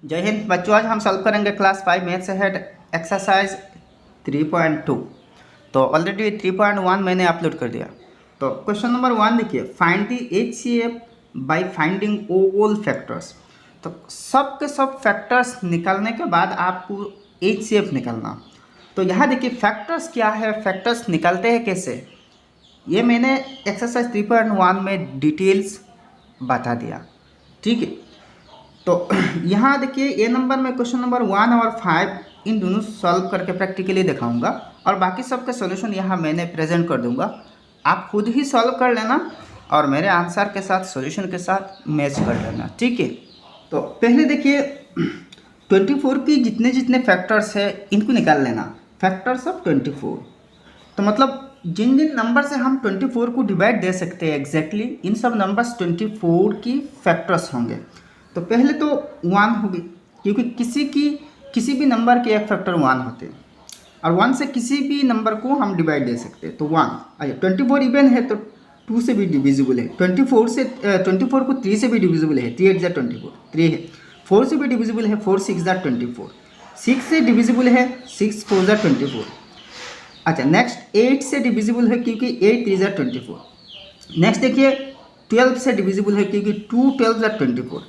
जय हिंद बच्चों। आज हम सॉल्व करेंगे क्लास 5 मैथ्स हेड एक्सरसाइज 3.2। तो ऑलरेडी 3.1 मैंने अपलोड कर दिया। तो क्वेश्चन नंबर 1 देखिए, find the HCF by finding all factors. तो सब के सब फैक्टर्स निकालने के बाद आपको HCF निकालना। तो यहाँ देखिए फैक्टर्स क्या है, फैक्टर्स निकालते हैं कैसे, ये मैंने एक्सरसाइज 3.1 में डिटेल्स बता दिया। ठीक है, तो यहाँ देखिए ए नंबर में क्वेश्चन नंबर 1 और 5 इन दोनों सॉल्व करके प्रैक्टिकली दिखाऊंगा और बाकी सबके सॉल्यूशन यहाँ मैंने प्रेजेंट कर दूंगा। आप खुद ही सॉल्व कर लेना और मेरे आंसर के साथ सॉल्यूशन के साथ मैच कर लेना। ठीक है, तो पहले देखिए 24 की जितने जितने फैक्टर्स है इनको निकाल लेना। फैक्टर्स ऑफ 24, तो मतलब जिन जिन नंबर से हम 24 को डिवाइड दे सकते हैं एग्जैक्टली इन सब नंबर्स 24 की फैक्टर्स होंगे। तो पहले तो 1 होगी, क्योंकि किसी भी नंबर के एक फैक्टर 1 होते हैं और 1 से किसी भी नंबर को हम डिवाइड दे सकते हैं। तो 1, अच्छा 24 इवन है तो 2 से भी डिविजिबल है। 24 को 3 से भी डिविजिबल है, 3 8 जा 24, 3 है। 4 से भी डिविजिबल है, 4 6 जा 24। 6 से डिविजिबल है, 6 4 जा 24। अच्छा नेक्स्ट 8 से डिविजिबल है क्योंकि 8 3 जा 24। नेक्स्ट देखिए 12 से डिविजिबल है क्योंकि 2 12 जा 24।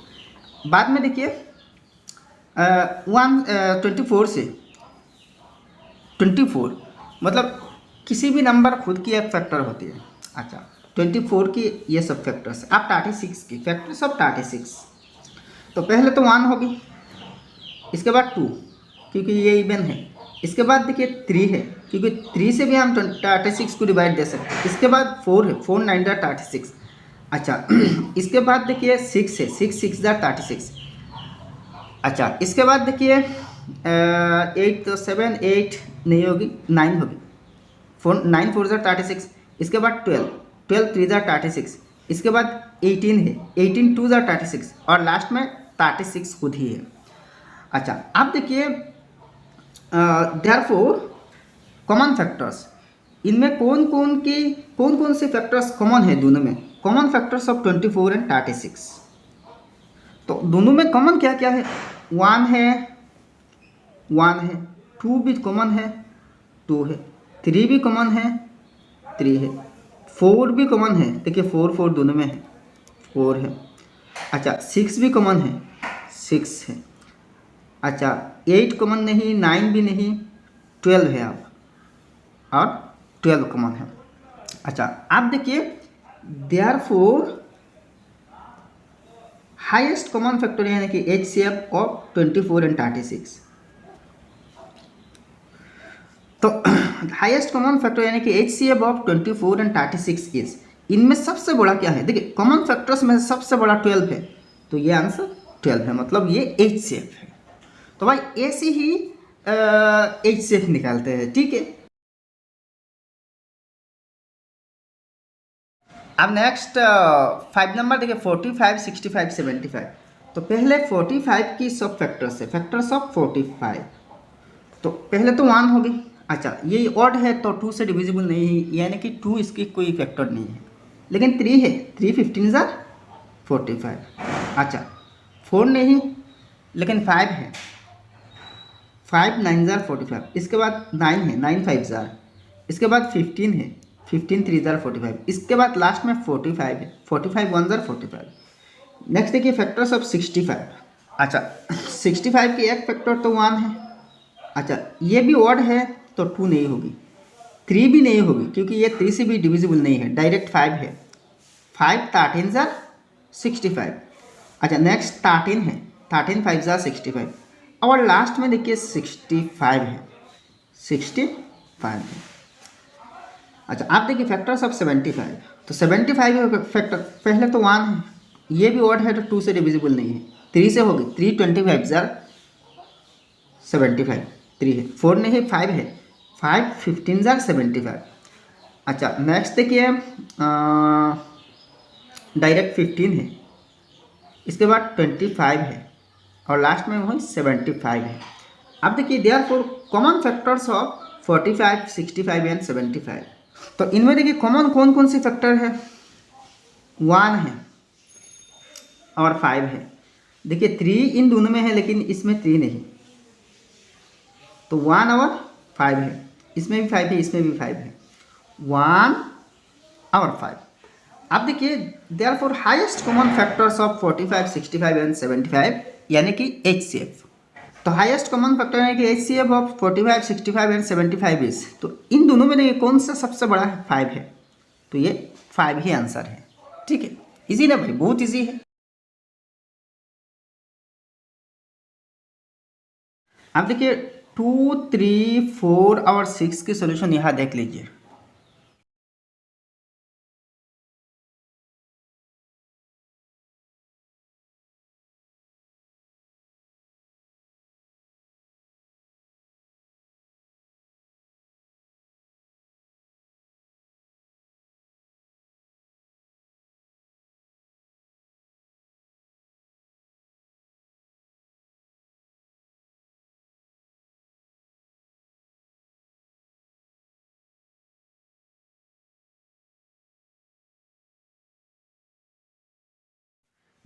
बाद में देखिए 24 से 24 मतलब किसी भी नंबर खुद की एक फैक्टर होती है। अच्छा 24 की ये सब फैक्टर्स, अब 36 की फैक्टर्स ऑफ 36। तो पहले तो 1 होगी, इसके बाद 2 क्योंकि ये इवन है, इसके बाद देखिए 3 है क्योंकि 3 से भी हम 36 को डिवाइड दे सकते हैं। इसके बाद 4 है, 4 9 जा 36। अच्छा इसके बाद देखिए 6 है, 6 6 जा 36। अच्छा इसके बाद देखिए 8 तो 7 8 नहीं होगी, 9 होगी, 9 4 जा 36। इसके बाद 12 12 3 जा 36। इसके बाद 18 है, 18 2 जा 36 और लास्ट में 36 खुद ही है। अच्छा अब देखिए देयरफॉर कॉमन फैक्टर्स, इनमें कौन कौन से फैक्टर्स कॉमन है दोनों में। Common factors of 24 and 36। तो दोनों में कॉमन क्या क्या है, 1 है 1 है, 2 भी कॉमन है 2 है, 3 भी कॉमन है 3 है, 4 भी कॉमन है, देखिए 4 4 दोनों में है 4 है। अच्छा 6 भी कॉमन है 6 है। अच्छा 8 कॉमन नहीं, 9 भी नहीं, 12 है अब और 12 कॉमन है। अच्छा आप देखिए देयरफॉर हाईएस्ट कॉमन फैक्टर यानी कि HCF ऑफ 24 एंड 36। तो हाईएस्ट कॉमन फैक्टर यानी कि HCF ऑफ 24 एंड 36 इज, इनमें सबसे बड़ा क्या है, देखिए कॉमन फैक्टर्स में सबसे बड़ा 12 है, तो ये आंसर 12 है, मतलब ये HCF है। तो भाई ऐसे ही HCF निकालते हैं। ठीक है, अब नेक्स्ट 5 नंबर देखिए 45 65 75। तो पहले 45 की सब फैक्टर्स है, फैक्टर्स ऑफ 45। तो पहले तो 1 होगी। अच्छा ये ऑड है तो 2 से डिविजिबल नहीं है, यानी कि 2 इसकी कोई फैक्टर नहीं है। लेकिन 3 है, 3 15 जार 45। अच्छा 4 नहीं, लेकिन 5 है, 5 9 जार 45। इसके बाद 9 है, 9 5 जार। इसके बाद 15 है, 15 3 जार 45। इसके बाद लास्ट में 45 है, 45 1 जार 45। नेक्स्ट देखिए फैक्टर्स ऑफ 65। अच्छा 65 की एक फैक्टर तो 1 है। अच्छा ये भी ऑड है तो 2 नहीं होगी, 3 भी नहीं होगी क्योंकि ये 3 से भी डिविजिबल नहीं है, डायरेक्ट 5 है, 5 13 जार 65। अच्छा नेक्स्ट 13 है, 13 5 जार 65 और लास्ट में देखिए 65 है, 65 है। अच्छा आप देखिए फैक्टर्स ऑफ 75। तो 75 फैक्टर पहले तो 1 है, ये भी ऑड है तो 2 से डिविजिबल नहीं है, 3 से होगी, 3 25 जार 75, 3 है, 4 नहीं 5 है, 5 15 जार 75। अच्छा नेक्स्ट देखिए डायरेक्ट 15 है, इसके बाद 25 है और लास्ट में वही 75 है। अब देखिए therefore common factors of 45 65 and 75। तो इनमें देखिए कॉमन कौन कौन सी फैक्टर है, 1 है और 5 है। देखिए 3 इन दोनों में है लेकिन इसमें 3 नहीं, तो 1 और 5 है, इसमें भी 5 है, इसमें भी 5 है, 1 और 5। अब देखिए therefore highest common factors of 45, 65 and 75 यानी कि HCF। तो हाईएस्ट कॉमन फैक्टर यानी कि HCF ऑफ 45, 65 एंड 75 इज, तो इन दोनों में ये कौन सा सबसे बड़ा है? 5 है, तो ये 5 ही आंसर है। ठीक है, इजी ना भाई, बहुत इजी है। अब देखिए 2, 3, 4 और 6 की सोल्यूशन यहाँ देख लीजिए।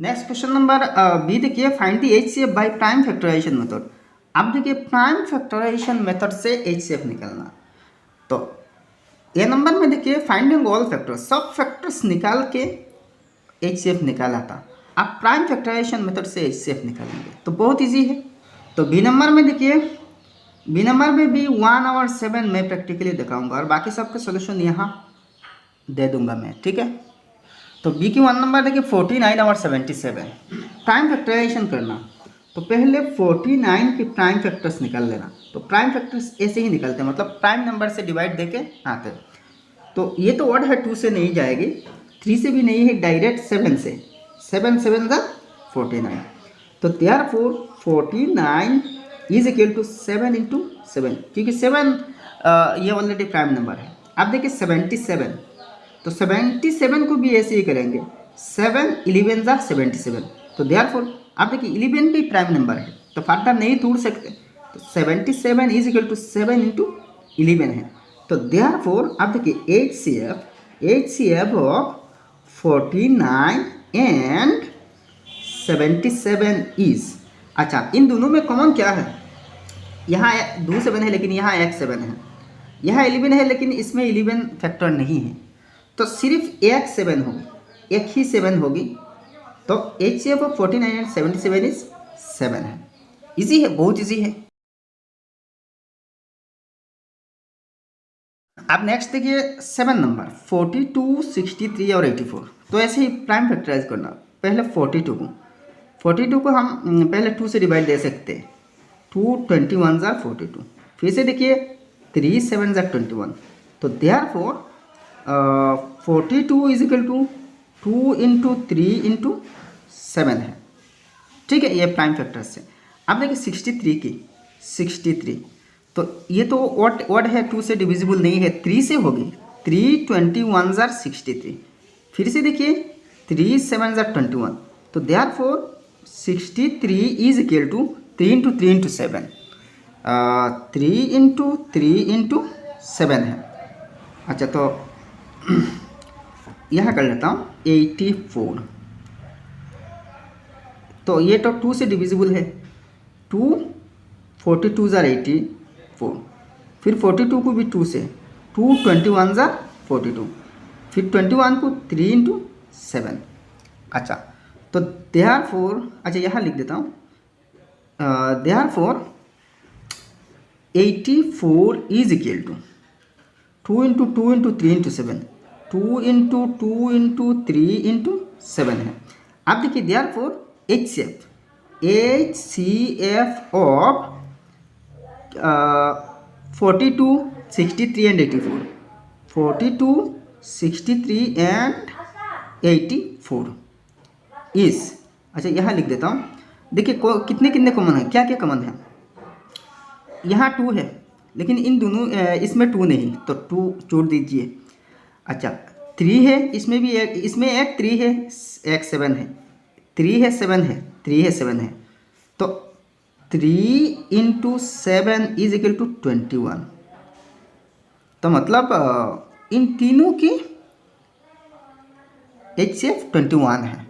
नेक्स्ट क्वेश्चन नंबर बी देखिए, find the HCF by prime factorisation method. अब देखिए प्राइम फैक्टराइजेशन मेथड से HCF निकालना, तो ये नंबर में देखिए फाइंडिंग ऑल फैक्टर्स, सब फैक्टर्स निकाल के HCF निकाला था। आप प्राइम फैक्टराइजेशन मेथड से HCF निकालेंगे तो बहुत इजी है। तो बी नंबर में देखिए, बी नंबर में भी 1 और 7 मैं प्रैक्टिकली दिखाऊंगा और बाकी सबके सोल्यूशन यहाँ दे दूंगा मैं। ठीक है, तो बी की 1 नंबर देखिए 49 और 77 प्राइम फैक्टराइजेशन करना। तो पहले 49 की प्राइम फैक्टर्स निकाल लेना। तो प्राइम फैक्टर्स ऐसे ही निकलते हैं, मतलब प्राइम नंबर से डिवाइड देके आते हैं। तो ये तो ऑड है, 2 से नहीं जाएगी, 3 से भी नहीं है, डायरेक्ट 7 से, 7 7 द 49। तो therefore 49 is equal to 7 into 7, क्योंकि 7 ये ऑलरेडी प्राइम नंबर है। अब देखिए 77, तो 77 को भी ऐसे ही करेंगे, 7 11 ज़ा 77। तो देयरफॉर आप देखिए 11 भी प्राइम नंबर है, तो फर्दर नहीं तोड़ सकते। तो 77 इज इक्वल टू 7 इंटू 11 है। तो देयरफॉर आप देखिए HCF ऑफ 49 एंड 77 इज, अच्छा इन दोनों में कॉमन क्या है? यहाँ 2 7 है लेकिन यहाँ एक 7 है, यहाँ 11 है लेकिन इसमें 11 फैक्टर नहीं है, तो सिर्फ एक 7 होगी, एक ही 7 होगी। तो HCF ऑफ 49 एंड 77 इज 7 है। इजी है, बहुत इजी है। अब नेक्स्ट देखिए 7 नंबर 42, 63 और 84। तो ऐसे ही प्राइम फैक्टराइज करना। पहले 42 को हम पहले 2 से डिवाइड दे सकते हैं, 2 21 ज़ा 42। फिर से देखिए 3 7 ज़ा 21। तो therefore 42 is equal to 2 into 3 into 7 है। ठीक है, ये प्राइम फैक्टर से। अब देखिए 63, तो ये तो ऑड है, 2 से डिविजिबल नहीं है, 3 से होगी, 3 21 ज़ा 63। फिर से देखिए 3 7 ज़ा 21। तो therefore 63 is equal to 3 into 3 into 7, 3 into 3 into 7 है। अच्छा, तो यहाँ कर लेता हूँ 84। तो ये तो 2 से डिविजिबल है, 2 42 ज़ा 84। फिर 42 को भी 2 से, 2 21 ज़ा 42। फिर 21 को 3 इंटू 7। अच्छा, तो देयरफॉर, अच्छा यहाँ लिख देता हूँ, therefore 84 is equal to 2 into 2 into 3 into 7, 2 into 2 into 3 into 7 है। अब देखिए therefore HCF of 42, 63 and 84, 42, 63 and 84 is, अच्छा यहाँ लिख देता हूँ। देखिए कितने कितने कॉमन है, क्या क्या कॉमन है? यहाँ 2 है लेकिन इन दोनों इसमें 2 नहीं, तो 2 छोड़ दीजिए। अच्छा 3 है, इसमें भी एक, इसमें एक 3 है, एक 7 है, 3 है 7 है, 3 है 7 है। तो 3 इंटू 7 इज इक्वल टू 21। तो मतलब इन तीनों की HCF 21 है,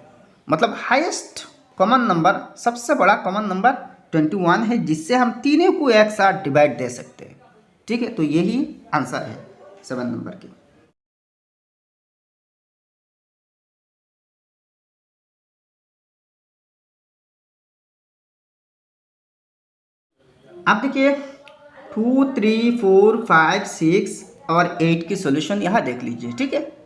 मतलब हाईएस्ट कॉमन नंबर, सबसे बड़ा कॉमन नंबर 21 है, जिससे हम तीनों को एक साथ डिवाइड दे सकते हैं। ठीक है, तो यही आंसर है 7 नंबर की। आप देखिए 2, 3, 4, 5, 6 और 8 की सॉल्यूशन यहाँ देख लीजिए। ठीक है,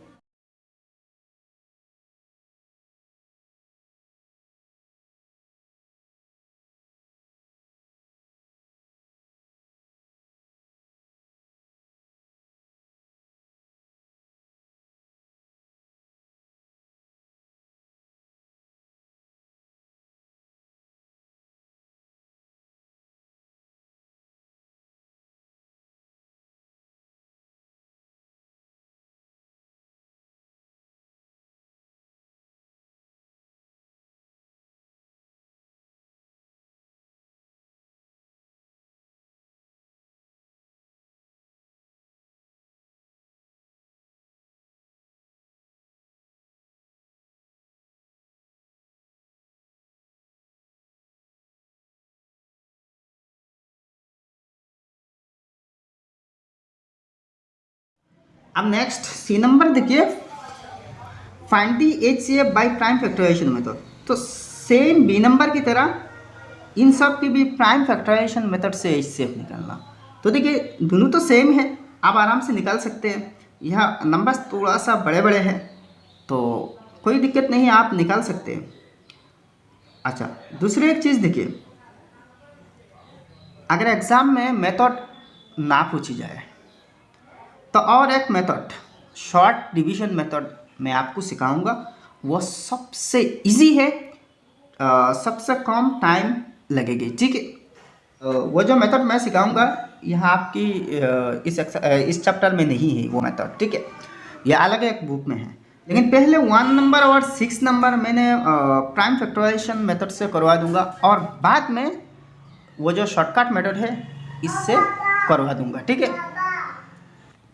अब नेक्स्ट सी नंबर देखिए, find the HCF by prime factorisation method. तो सेम बी नंबर की तरह इन सब की भी प्राइम फैक्टराइजेशन मेथड से HCF निकालना। तो देखिए दोनों तो सेम है, आप आराम से निकाल सकते हैं। यह नंबर्स थोड़ा सा बड़े बड़े हैं तो कोई दिक्कत नहीं, आप निकाल सकते हैं। अच्छा, दूसरी एक चीज़ देखिए, अगर एग्ज़ाम में मेथड ना पूछी जाए तो और एक मेथड, शॉर्ट डिवीजन मेथड मैं आपको सिखाऊंगा। वो सबसे इजी है, सबसे कम टाइम लगेगी। ठीक है, वो जो मेथड मैं सिखाऊंगा यहाँ आपकी इस चैप्टर में नहीं है वो मेथड। ठीक है, ये अलग एक बुक में है। लेकिन पहले 1 नंबर और 6 नंबर मैंने प्राइम फैक्टराइजेशन मेथड से करवा दूंगा, और बाद में वो जो शॉर्टकट मेथड है इससे करवा दूंगा। ठीक है,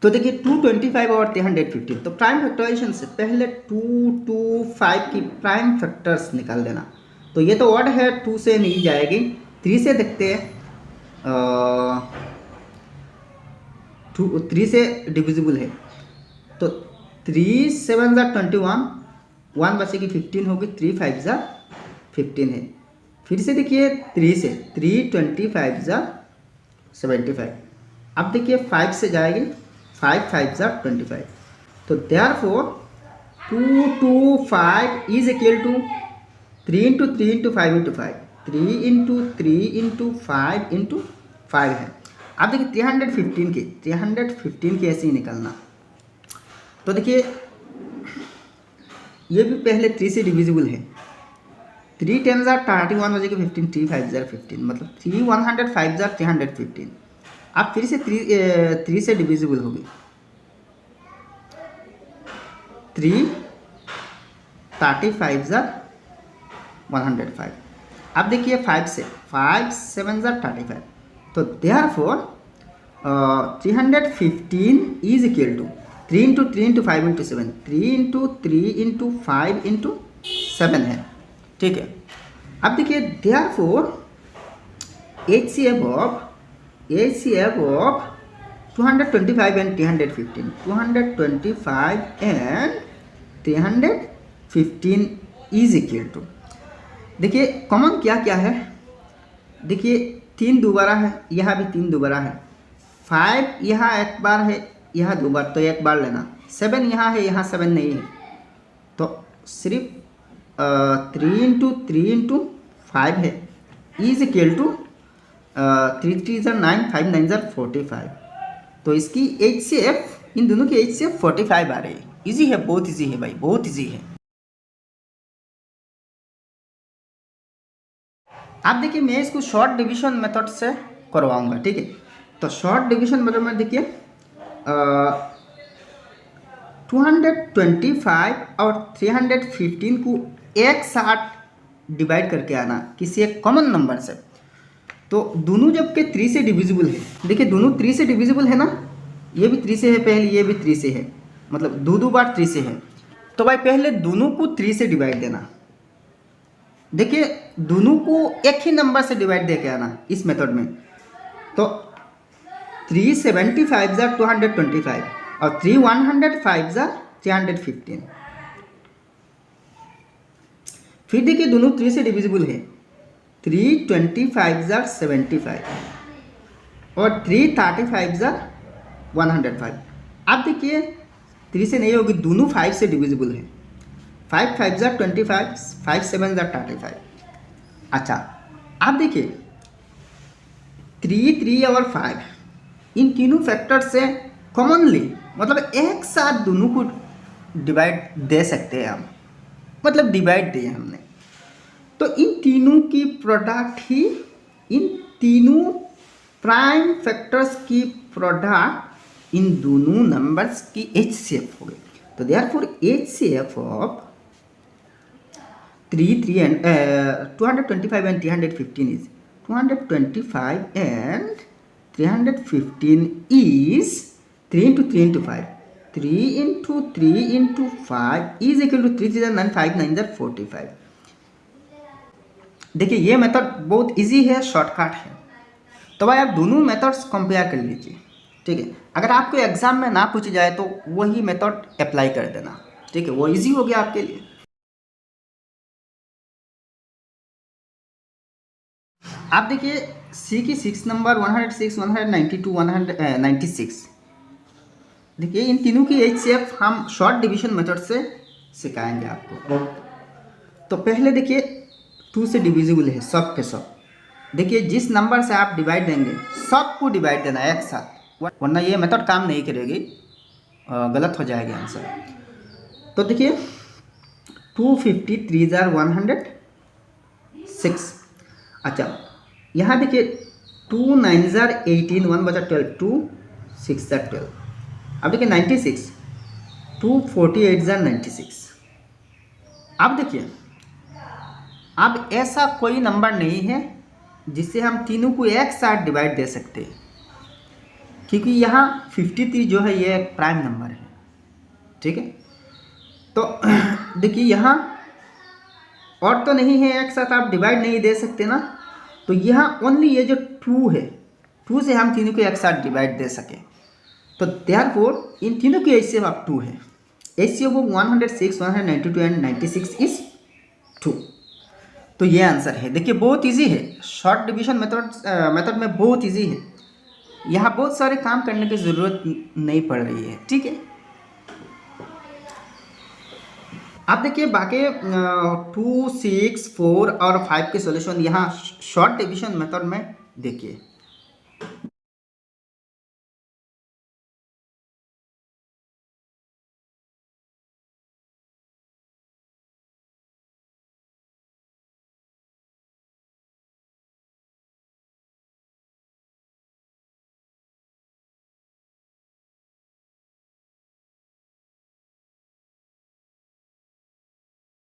तो देखिए 225 और 315, तो प्राइम फैक्टराइजेशन से पहले 2, 2, 5 की प्राइम फैक्टर्स निकाल देना। तो ये तो ऑड है, 2 से नहीं जाएगी, 3 से देखते हैं। 3 से डिविजिबल है, तो 3 7 ज़ा 21, 1 बचेगी 15 होगी, 3 5 ज़ा 15 है। फिर से देखिए 3 से 3 25 ज़ा 75। अब देखिए 5 से जाएगी, 5 5 ज़ा 25। तो therefore 2 2 5 is equal to 3 into 3 into 5 into 5, 3 into 3 into 5 into 5 है। अब देखिए 315 की ऐसे ही निकलना। तो देखिए ये भी पहले 3 से डिविजिबल है, 3 10 ज़ा 31 बजेगी 15, 3 5 ज़ा 15, मतलब 3 105 ज़ा 315। अब फिर से 3 से डिविजिबल होगी, 3 35 ज़ा 105। अब देखिए 5 से 5 7 ज़ा 35। तो therefore 315 is equal to 3 into 3 into 5 into 7, 3 into 3 into 5 into 7 है। ठीक है, अब देखिए therefore HCF of 225 and 315, 225 and 315 is equal to, देखिए कॉमन क्या क्या है, देखिए 3 दोबारा है, यहाँ भी 3 दोबारा है, 5 यहाँ एक बार है, यहाँ 2 बार, तो एक बार लेना। 7 यहाँ है, यहाँ 7 नहीं है, तो सिर्फ 3 इंटू 3 इंटू 5 है, इज इक्वल टू 3 3 ज़ा 9, 5 9 ज़ा 45। तो इसकी HCF, इन दोनों की HCF 45 आ रही है। इजी है, बहुत इजी है भाई, बहुत इजी है। आप देखिए मैं इसको शॉर्ट डिवीजन मेथड से करवाऊंगा। ठीक है, तो शॉर्ट डिवीजन मेथड में देखिए 225 और 315 को एक साथ डिवाइड करके आना किसी एक कॉमन नंबर से। तो दोनों जबकि 3 से डिविजिबल है, देखिए दोनों 3 से डिविजिबल है ना, ये भी 3 से है पहले, ये भी 3 से है, मतलब 2 2 बार 3 से है। तो भाई पहले दोनों को 3 से डिवाइड देना, देखिए दोनों को एक ही नंबर से डिवाइड दे के आना इस मेथड में। तो 375 ज़ा 225 और 105 ज़ा 315। फिर देखिए दोनों 3 से डिविजिबल है। 325 ज़ा 75 और 335 ज़ा 105। अब देखिए 3 से नहीं होगी, दोनों 5 से डिविजिबल है। 5 5 ज़ा 25, 5 7 ज़ा 35। अच्छा आप देखिए 3 3 और 5 इन तीनों फैक्टर से कॉमनली मतलब एक साथ दोनों को डिवाइड दे सकते हैं हम, मतलब डिवाइड दिए हमने। तो इन तीनों की प्रोडक्ट ही, इन तीनों प्राइम फैक्टर्स की प्रोडक्ट इन दोनों नंबर्स की HCF हो गई। तो therefore HCF of 3 and 225 and 315 is 225 and 315 is 3 into 3 into 5. 3 into 3 into 5 is equal to 3 3 9 5 9 45। देखिए ये मेथड बहुत इजी है, शॉर्टकट है। तो भाई आप दोनों मेथड्स कंपेयर कर लीजिए, ठीक है। अगर आपको एग्जाम में ना पूछी जाए तो वही मेथड अप्लाई कर देना, ठीक है, वो इजी हो गया आपके लिए। आप देखिए सी की 6 नंबर 106, 192, 196। देखिए इन तीनों की HCF हम शॉर्ट डिवीजन मेथड से सिखाएंगे आपको। तो पहले देखिए 2 से डिविजिबल है सब के सब। देखिए जिस नंबर से आप डिवाइड देंगे सबको डिवाइड देना है एक साथ, वरना ये मेथड काम नहीं करेगी, गलत हो जाएगा आंसर। तो देखिए 253 जार 106। अच्छा यहाँ देखिए 2 9 जार 18, 1 बचा 12, 2 6 जार 12। अब देखिए 96, 2 48 जार 96। अब देखिए अब ऐसा कोई नंबर नहीं है जिससे हम तीनों को एक साथ डिवाइड दे सकते हैं, क्योंकि यहाँ 53 जो है ये एक प्राइम नंबर है, ठीक है। तो देखिए यहाँ और तो नहीं है एक साथ आप डिवाइड नहीं दे सकते ना, तो यहाँ ओनली ये जो 2 है, 2 से हम तीनों को एक साथ डिवाइड दे सके। तो देयरफॉर इन तीनों की HCF अब 2 है। HCF of 106, 192 and 96 is 2। तो ये आंसर है। देखिए बहुत इजी है, शॉर्ट डिवीजन मेथड में बहुत इजी है, यहाँ बहुत सारे काम करने की ज़रूरत नहीं पड़ रही है, ठीक है। आप देखिए बाकी 2, 6, 4 और 5 के सॉल्यूशन यहाँ शॉर्ट डिवीजन मेथड में देखिए।